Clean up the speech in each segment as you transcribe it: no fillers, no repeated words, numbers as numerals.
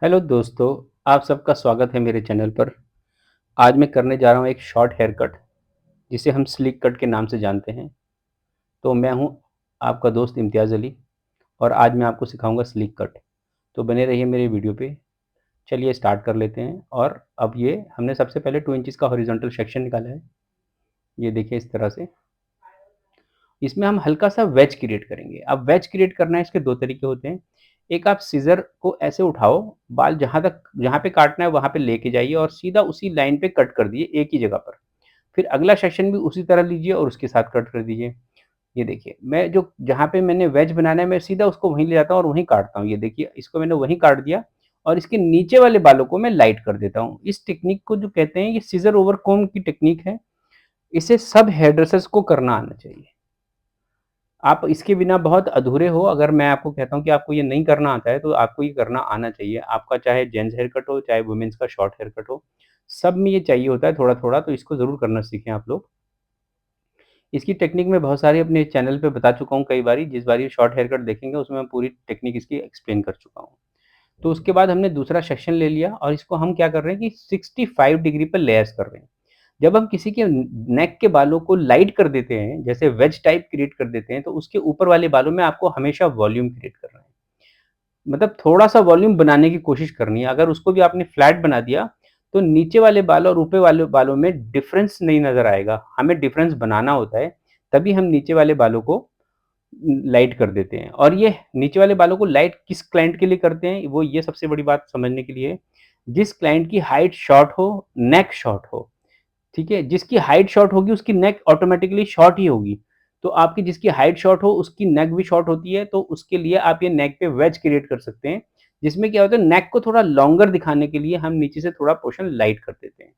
Hello दोस्तों, आप सबका स्वागत है मेरे चैनल पर। आज मैं करने जा रहा हूँ एक शॉर्ट हेयर कट, जिसे हम स्लिक कट के नाम से जानते हैं। तो मैं हूँ आपका दोस्त इम्तियाज़ अली और आज मैं आपको सिखाऊंगा स्लिक कट। तो बने रहिए मेरे वीडियो पे। चलिए स्टार्ट कर लेते हैं। और अब ये हमने सबसे पहले 2 इंचेस का हॉरिजॉन्टल सेक्शन निकाला है। ये देखिए इस तरह से। इसमें हम हल्का सा वेज क्रिएट करेंगे। अब वेज क्रिएट करना है, इसके 2 तरीके होते हैं। एक, आप सीज़र को ऐसे उठाओ, बाल जहाँ पे काटना है वहाँ पे लेके जाइए और सीधा उसी लाइन पे कट कर दिए एक ही जगह पर। फिर अगला सेक्शन भी उसी तरह लीजिए और उसके साथ कट कर दीजिए। ये देखिए, मैं जो जहाँ पे मैंने वेज बनाना है मैं सीधा उसको वहीं ले जाता हूँ और वहीं काटता हूँ। ये देखिए, इसको मैंने वहीं काट दिया और इसके नीचे वाले बालों को मैं लाइट कर देता हूँ। इस टेक्निक को जो कहते हैं, ये सीज़र ओवर कॉम्ब की टेक्निक है। इसे सब हेयर ड्रेसर्स को करना आना चाहिए। आप इसके बिना बहुत अधूरे हो। अगर मैं आपको कहता हूँ कि आपको ये नहीं करना आता है, तो आपको ये करना आना चाहिए। आपका चाहे जेंट्स हेयर कट हो, चाहे वुमेन्स का शॉर्ट हेयर कट हो, सब में ये चाहिए होता है थोड़ा-थोड़ा, तो इसको ज़रूर करना सीखें आप लोग। इसकी टेक्निक मैं बहुत सारी अपने चैनल पे बता चुका हूँ कई बारी। जिस बार ये शॉर्ट हेयर कट देखेंगे उसमें मैं पूरी टेक्निक इसकी एक्सप्लेन कर चुका हूँ। तो उसके बाद हमने दूसरा सेक्शन ले लिया और इसको हम क्या कर रहे हैं कि 65 डिग्री पे लेयर्स कर रहे हैं। जब हम किसी के नेक के बालों को लाइट कर देते हैं, जैसे वेज टाइप क्रिएट कर देते हैं, तो उसके ऊपर वाले बालों में आपको हमेशा वॉल्यूम क्रिएट करना है। मतलब थोड़ा-सा वॉल्यूम बनाने की कोशिश करनी है। अगर उसको भी आपने फ्लैट बना दिया, तो नीचे वाले बाल और ऊपर वाले बालों में डिफरेंस नहीं नज़र आएगा। हमें डिफरेंस बनाना होता है, तभी हम नीचे वाले बालों को लाइट कर देते हैं। और ये नीचे वाले बालों को लाइट किस क्लाइंट के लिए करते हैं, वो ये सबसे बड़ी बात समझने के लिए है। जिस क्लाइंट की हाइट शॉर्ट हो, नेक शॉर्ट हो, ठीक है? जिसकी हाइट शॉर्ट होगी उसकी नेक ऑटोमैटिकली शॉर्ट ही होगी। तो आपकी जिसकी हाइट शॉर्ट हो उसकी नेक भी शॉर्ट होती है, तो उसके लिए आप ये नेक पे वेज क्रिएट कर सकते हैं। जिसमें क्या होता है, नेक को थोड़ा लॉन्गर दिखाने के लिए हम नीचे से थोड़ा पोर्शन लाइट कर देते हैं।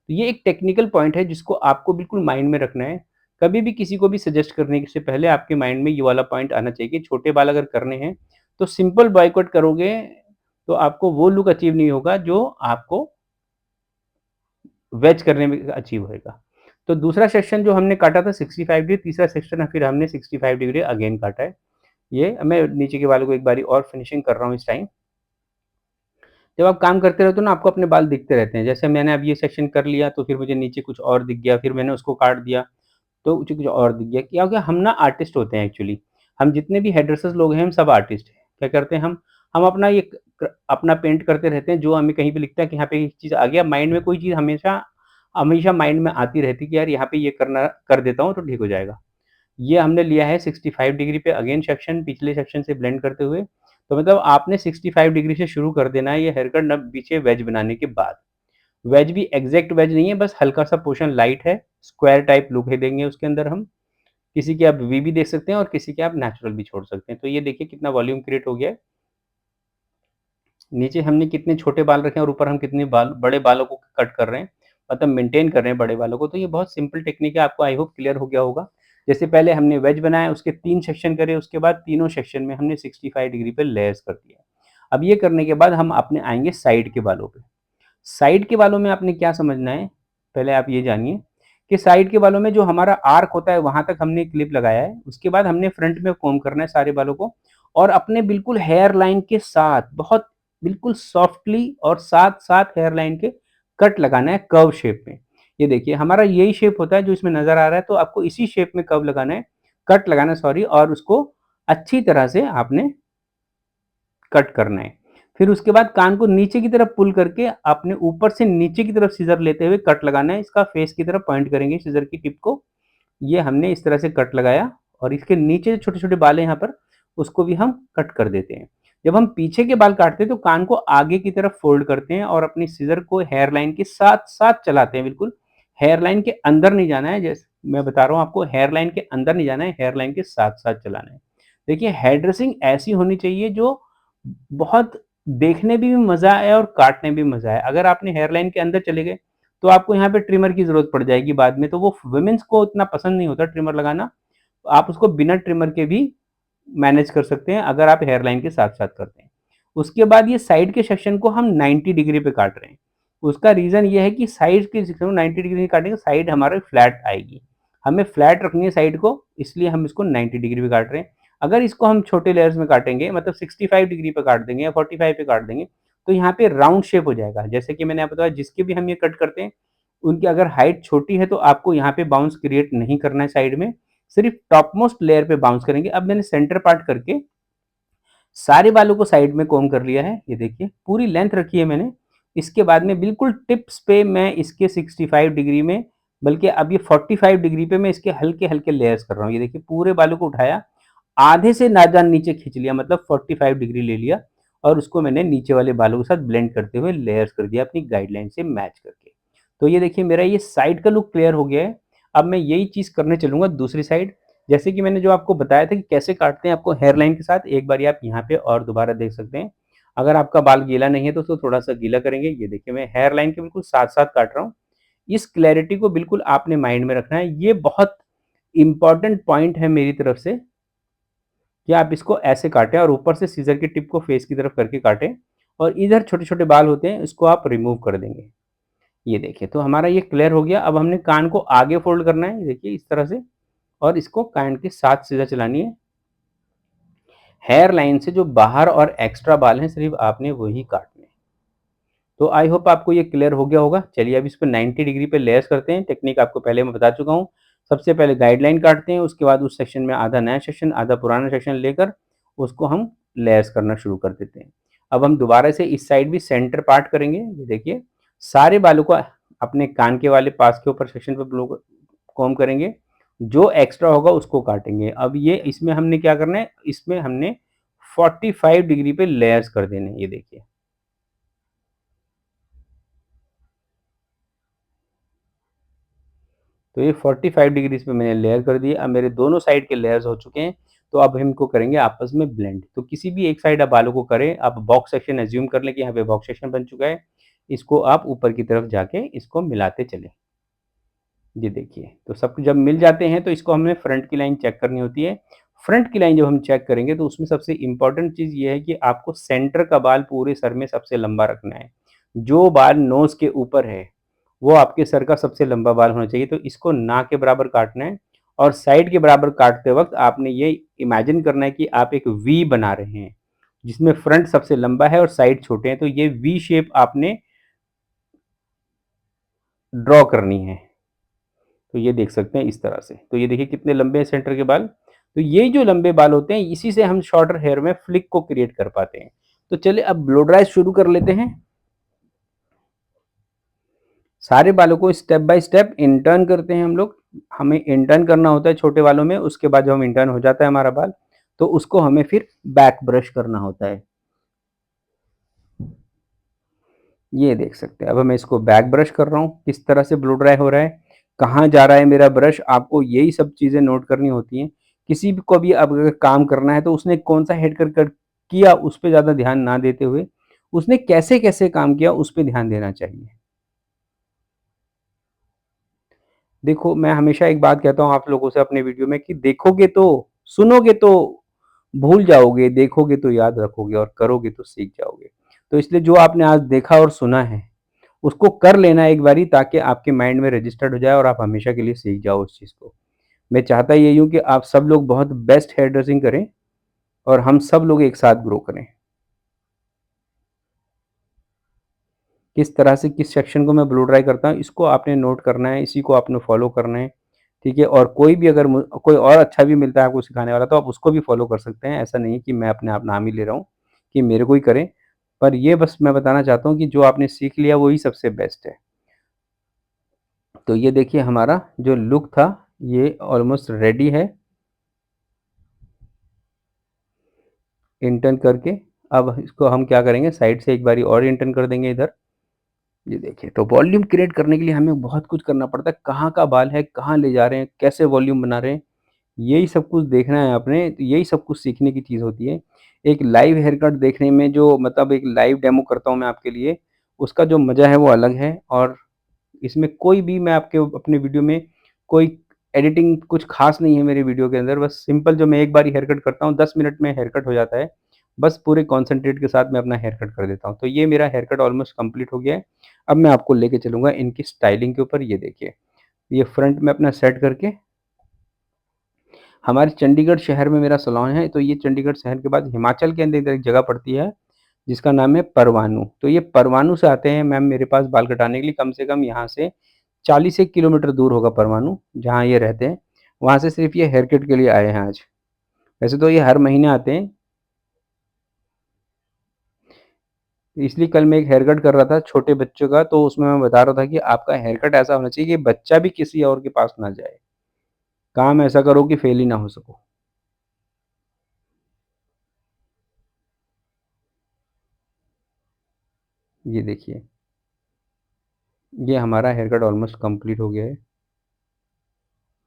तो ये एक टेक्निकल पॉइंट है जिसको आपको बिल्कुल माइंड में रखना है। कभी भी किसी को भी सजेस्ट करने से पहले आपके माइंड में ये वाला पॉइंट आना चाहिए कि छोटे बाल अगर करने हैं, तो सिंपल बॉयकॉट करोगे, तो आपको वो लुक अचीव नहीं होगा जो आपको वेज करने में अचीव होएगा। तो दूसरा सेक्शन जो हमने काटा था 65 डिग्री, तीसरा सेक्शन फिर हमने 65 डिग्री अगेन काटा है। ये मैं नीचे के बालों को एक बारी और फिनिशिंग कर रहा हूँ इस टाइम। जब आप काम करते रहते हो ना, आपको अपने बाल दिखते रहते हैं। जैसे मैंने अब ये सेक्शन कर लिया, तो फिर मुझे नीचे कुछ और दिख गया, फिर मैंने उसको काट दिया, तो मुझे कुछ और दिख गया। क्या हो गया, हम ना आर्टिस्ट होते हैं एक्चुअली। हम जितने भी हेयर ड्रेसर्स लोग हैं, हम सब आर्टिस्ट हैं। क्या करते हैं हम अपना ये अपना पेंट करते रहते हैं। जो हमें कहीं पे लिखता है कि यहाँ पे ये चीज़ आ गया, माइंड में कोई चीज़ हमेशा हमेशा माइंड में आती रहती है कि यार यहाँ पे ये करना कर देता हूँ तो ठीक हो जाएगा। ये हमने लिया है 65 डिग्री पे अगेन सेक्शन, पिछले सेक्शन से ब्लेंड करते हुए। तो मतलब आपने 65 डिग्री से शुरू कर देना है ये हेयर कट, न पीछे वेज बनाने के बाद। वेज भी एग्ज़ैक्ट वेज नहीं है, बस हल्का-सा पोर्शन लाइट है, स्क्वायर टाइप लुक है देंगे उसके अंदर हम। किसी के आप वी भी देख सकते हैं और किसी के आप नेचुरल भी छोड़ सकते हैं। तो ये देखिए कितना वॉल्यूम क्रिएट हो गया है। नीचे हमने कितने छोटे बाल रखे हैं और ऊपर हम कितने बाल बड़े बालों को कट कर रहे हैं, मतलब मेंटेन कर रहे हैं बड़े बालों को। तो ये बहुत सिंपल टेक्निक है, आपको आई होप क्लियर हो गया होगा। जैसे पहले हमने वेज बनाया, उसके 3 सेक्शन करे, उसके बाद तीनों सेक्शन में हमने 65 डिग्री पे लेयर्स कर दिया। अब ये करने के बाद हम अपने आएँगे साइड के बालों पे। साइड के बालों में आपने क्या समझना है, पहले आप ये जानिए कि साइड के बालों में जो हमारा आर्क होता है वहाँ तक हमने क्लिप लगाया है। उसके बाद हमने फ्रंट में कोम्ब करना है सारे बालों को और अपने बिल्कुल हेयर लाइन के साथ बहुत बिल्कुल सॉफ्टली और साथ-साथ हेयर लाइन के कट लगाना है कर्व शेप में। ये देखिए हमारा यही शेप होता है जो इसमें नज़र आ रहा है, तो आपको इसी शेप में कर्व लगाना है, कट लगाना है सॉरी, और उसको अच्छी तरह से आपने कट करना है। फिर उसके बाद कान को नीचे की तरफ पुल करके आपने ऊपर से नीचे की तरफ सीज़र लेते हुए कट लगाना है। इसका फेस की तरफ पॉइंट करेंगे सीज़र की टिप को। ये हमने इस तरह से कट लगाया और इसके नीचे जो छोटे-छोटे बाल हैं यहाँ पर, उसको भी हम कट कर देते हैं। जब हम पीछे के बाल काटते हैं तो कान को आगे की तरफ फोल्ड करते हैं और अपनी सीज़र को हेयर लाइन के साथ-साथ चलाते हैं बिल्कुल। हेयर लाइन के अंदर नहीं जाना है, जैसे मैं बता रहा हूँ आपको, हेयर लाइन के अंदर नहीं जाना है, हेयर लाइन के साथ-साथ चलाना है। देखिए हेयर ड्रेसिंग ऐसी होनी चाहिए जो बहुत देखने में भी मज़ा आए और काटने में भी मज़ा आए। अगर आपने हेयर लाइन के अंदर चले गए, तो आपको यहाँ पे ट्रिमर की ज़रूरत पड़ जाएगी बाद में, तो वो वुमेन्स को उतना पसंद नहीं होता ट्रिमर लगाना। आप उसको बिना ट्रिमर के भी मैनेज कर सकते हैं अगर आप हेयर लाइन के साथ-साथ करते हैं। उसके बाद ये साइड के सेक्शन को हम 90 डिग्री पे काट रहे हैं। उसका रीज़न ये है कि साइड के सेक्शन को 90 डिग्री में काटेंगे, साइड हमारी फ्लैट आएगी। हमें फ्लैट रखनी है साइड को, इसलिए हम इसको 90 डिग्री पे काट रहे हैं। अगर इसको हम छोटे लेयर्स में काटेंगे, मतलब 65 डिग्री पे काट देंगे या 45 पे काट देंगे, तो यहाँ पे राउंड शेप हो जाएगा। जैसे कि मैंने आपको बताया जिसकी भी हम ये कट करते हैं, उनकी अगर हाइट छोटी है तो आपको यहाँ पे बाउंस क्रिएट नहीं करना है साइड में, सिर्फ टॉप मोस्ट लेयर पे बाउंस करेंगे। अब मैंने सेंटर पार्ट करके सारे बालों को साइड में कॉम्ब कर लिया है। ये देखिए पूरी लेंथ रखी है मैंने। इसके बाद में बिल्कुल टिप्स पे मैं इसके 65 डिग्री में, बल्कि अब ये 45 डिग्री पे मैं इसके हल्के-हल्के लेयर्स कर रहा हूँ। ये देखिए पूरे बालों को उठाया, आधे से नादान नीचे खींच लिया, मतलब 45 डिग्री ले लिया और उसको मैंने नीचे वाले बालों के साथ ब्लेंड करते हुए लेयर्स कर दिया अपनी गाइडलाइन से मैच करके। तो ये देखिए मेरा ये साइड का लुक क्लियर हो गया है। अब मैं यही चीज़ करने चलूँगा दूसरी साइड। जैसे कि मैंने जो आपको बताया था कि कैसे काटते हैं आपको हेयर लाइन के साथ, एक बारी आप यहाँ पे और दोबारा देख सकते हैं। अगर आपका बाल गीला नहीं है तो उसको थोड़ा-सा गीला करेंगे। ये देखिए मैं हेयर लाइन के बिल्कुल साथ-साथ काट रहा हूँ। इस क्लैरिटी को बिल्कुल आपने माइंड में रखना है। ये बहुत इम्पोर्टेंट पॉइंट है मेरी तरफ से कि आप इसको ऐसे काटें और ऊपर से सीज़र की टिप को फेस की तरफ करके काटें और इधर छोटे-छोटे बाल होते हैं, इसको आप रिमूव कर देंगे। ये देखिए, तो हमारा ये क्लियर हो गया। अब हमने कान को आगे फ़ोल्ड करना है, ये देखिए इस तरह से, और इसको कान के साथ सीधा चलानी है। हेयर लाइन से जो बाहर और एक्स्ट्रा बाल हैं, सिर्फ़ आपने वही काटने हैं। तो आई होप आपको ये क्लियर हो गया होगा। चलिए अब इसको 90 डिग्री पे लेयर्स करते हैं। टेक्निक आपको पहले मैं बता चुका हूँ। सबसे पहले गाइडलाइन काटते हैं, उसके बाद उस सेक्शन में आधा नया सेक्शन, आधा पुराना सेक्शन लेकर उसको हम लेयर्स करना शुरू कर देते हैं। अब हम दोबारा से इस साइड भी सेंटर पार्ट करेंगे। ये देखिए, सारे बालों को अपने कान के वाले पास के ऊपर सेक्शन पे ब्लो कॉम्ब करेंगे। जो एक्स्ट्रा होगा उसको काटेंगे। अब ये इसमें हमने क्या करना है, इसमें हमने 45 डिग्री पे लेयर्स कर देने हैं। ये देखिए। तो ये 45 डिग्रीज़ पे मैंने लेयर कर दिए। अब मेरे दोनों साइड के लेयर्स हो चुके हैं, तो अब हम इनको करेंगे आपस में ब्लेंड। तो किसी भी एक साइड आप बालों को करें, आप बॉक्स सेक्शन अज़्यूम कर लें कि यहाँ पे बॉक्स सेक्शन बन चुका है। इसको आप ऊपर की तरफ जाके इसको मिलाते चलें। ये देखिए, तो सब जब मिल जाते हैं तो इसको हमें फ्रंट की लाइन चेक करनी होती है। फ्रंट की लाइन जब हम चेक करेंगे तो उसमें सबसे इम्पोर्टेंट चीज़ ये है कि आपको सेंटर का बाल पूरे सर में सबसे लंबा रखना है। जो बाल नोज़ के ऊपर है, वो आपके सर का सबसे लंबा बाल होना चाहिए। तो इसको ना के बराबर काटना है और साइड के बराबर काटते वक़्त आपने ये इमेजिन करना है कि आप एक वी बना रहे हैं, जिसमें फ्रंट सबसे लंबा है और साइड छोटे हैं। तो ये वी शेप आपने ड्रॉ करनी है। तो ये देख सकते हैं इस तरह से। तो ये देखिए कितने लंबे हैं सेंटर के बाल। तो ये जो लंबे बाल होते हैं, इसी से हम शॉर्टर हेयर में फ्लिक को क्रिएट कर पाते हैं। तो चलिए अब ब्लो ड्राई शुरू कर लेते हैं। सारे बालों को स्टेप बाय स्टेप इंटर्न करते हैं हम लोग। हमें इंटर्न करना होता है छोटे बालों में, उसके बाद जब हम इंटर्न हो जाता है हमारा बाल, तो उसको हमें फिर बैक ब्रश करना होता है। ये देख सकते हैं। अब मैं इसको बैक ब्रश कर रहा हूँ, किस तरह से ब्लो ड्राई हो रहा है, कहाँ जा रहा है मेरा ब्रश, आपको यही सब चीज़ें नोट करनी होती हैं। किसी भी को भी अब अगर काम करना है तो उसने कौन-सा हेयर कट किया, उस पे ज़्यादा ध्यान ना देते हुए, उसने कैसे-कैसे काम किया, उस पे ध्यान देना चाहिए। देखो, मैं हमेशा एक बात कहता हूँ आप लोगों से अपने वीडियो में कि देखोगे तो, सुनोगे तो भूल जाओगे, देखोगे तो याद रखोगे और करोगे तो सीख जाओगे। तो इसलिए जो आपने आज देखा और सुना है, उसको कर लेना एक बारी, ताकि आपके माइंड में रजिस्टर्ड हो जाए और आप हमेशा के लिए सीख जाओ उस चीज़ को। मैं चाहता यही हूँ कि आप सब लोग बहुत बेस्ट हेयर ड्रेसिंग करें और हम सब लोग एक साथ ग्रो करें। किस तरह से किस सेक्शन को मैं ब्लो ड्राई करता हूँ, इसको आपने नोट करना है, इसी को आपने फ़ॉलो करना है, ठीक है? और कोई भी अगर कोई और अच्छा भी मिलता है आपको सिखाने वाला, तो आप उसको भी फ़ॉलो कर सकते हैं। ऐसा नहीं है कि मैं अपने आप नाम ही ले रहा हूँ कि मेरे को ही करें। पर ये बस मैं बताना चाहता हूँ कि जो आपने सीख लिया वही सबसे बेस्ट है। तो ये देखिए हमारा जो लुक था, ये ऑलमोस्ट रेडी है इंटर्न करके। अब इसको हम क्या करेंगे, साइड से एक बारी और इंटर्न कर देंगे इधर। ये देखिए, तो वॉल्यूम क्रिएट करने के लिए हमें बहुत कुछ करना पड़ता है। कहाँ का बाल है, कहाँ ले जा रहे हैं, कैसे वॉल्यूम बना रहे हैं, यही सब कुछ देखना है आपने। तो यही सब कुछ सीखने की चीज़ होती है। एक लाइव हेयर कट देखने में जो, मतलब एक लाइव डेमो करता हूँ मैं आपके लिए, उसका जो मज़ा है वो अलग है। और इसमें कोई भी, मैं आपके अपने वीडियो में कोई एडिटिंग कुछ ख़ास नहीं है मेरे वीडियो के अंदर। बस सिंपल, जो मैं एक बारी हेयर कट करता हूँ 10 मिनट में हेयर कट हो जाता है। बस पूरे कॉन्संट्रेट के साथ मैं अपना हेयर कट कर देता हूँ। तो ये मेरा हेयर कट ऑलमोस्ट कंप्लीट हो गया है। अब मैं आपको लेके चलूँगा इनकी स्टाइलिंग के ऊपर। ये देखिए, ये फ्रंट में अपना सेट करके, हमारे चंडीगढ़ शहर में मेरा सैलून है। तो ये चंडीगढ़ शहर के बाद हिमाचल के अंदर इधर एक जगह पड़ती है, जिसका नाम है परवाणु। तो ये परवाणु से आते हैं मैम मेरे पास बाल कटाने के लिए, कम से कम यहाँ से 40 किलोमीटर दूर होगा परवाणु, जहाँ ये रहते हैं। वहाँ से सिर्फ़ ये हेयर कट के लिए आए हैं आज। वैसे तो ये हर महीने आते हैं। इसलिए कल मैं एक हेयर कट कर रहा था छोटे बच्चों का, तो उसमें मैं बता रहा था कि आपका हेयर कट ऐसा होना चाहिए कि बच्चा भी किसी और के पास ना जाए। काम ऐसा करो कि फेल ही ना हो सको। ये देखिए, ये हमारा हेयर कट ऑलमोस्ट कंप्लीट हो गया है।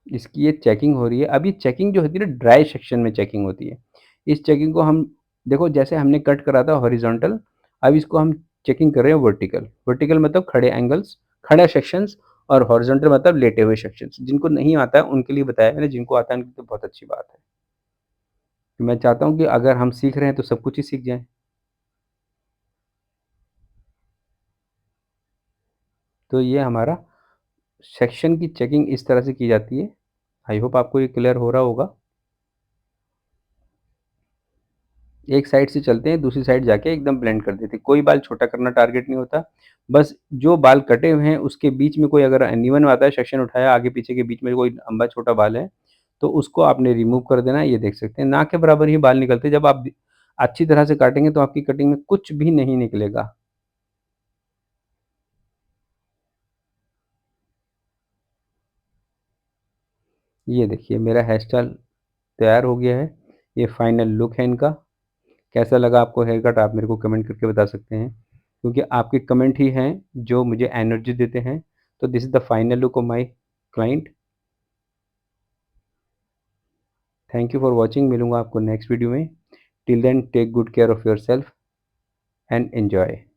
इसकी ये चेकिंग हो रही है। अब ये चेकिंग जो होती है ना, ड्राई सेक्शन में चेकिंग होती है। इस चेकिंग को हम देखो, जैसे हमने कट करा था हॉरिजॉन्टल, अब इसको हम चेकिंग कर रहे हैं वर्टिकल। वर्टिकल मतलब खड़े एंगल्स, खड़ा सेक्शंस, और हॉरिजॉन्टल मतलब लेटे हुए सेक्शंस। जिनको नहीं आता है उनके लिए बताया मैंने, जिनको आता है उनके लिए तो बहुत अच्छी बात है। तो मैं चाहता हूँ कि अगर हम सीख रहे हैं तो सब कुछ ही सीख जाएँ। तो ये हमारा सेक्शन की चेकिंग इस तरह से की जाती है। आई होप आपको ये क्लियर हो रहा होगा। एक साइड से चलते हैं, दूसरी साइड जाके एकदम ब्लेंड कर देते हैं। कोई बाल छोटा करना टारगेट नहीं होता। बस जो बाल कटे हुए हैं उसके बीच में कोई अगर अनइवन आता है, सेक्शन उठाया, आगे पीछे के बीच में कोई लंबा छोटा बाल है, तो उसको आपने रिमूव कर देना है। ये देख सकते हैं, नाक के बराबर ही बाल निकलते हैं। जब आप अच्छी तरह से काटेंगे तो आपकी कटिंग में कुछ भी नहीं निकलेगा। ये देखिए, मेरा हेयर स्टाइल तैयार हो गया है। ये फाइनल लुक है इनका। कैसा लगा आपको हेयर कट, आप मेरे को कमेंट करके बता सकते हैं, क्योंकि आपके कमेंट ही हैं जो मुझे एनर्जी देते हैं। तो this is the final look of my client. Thank you for watching. मिलूँगा आपको नेक्स्ट वीडियो में। Till then take good care of yourself and enjoy.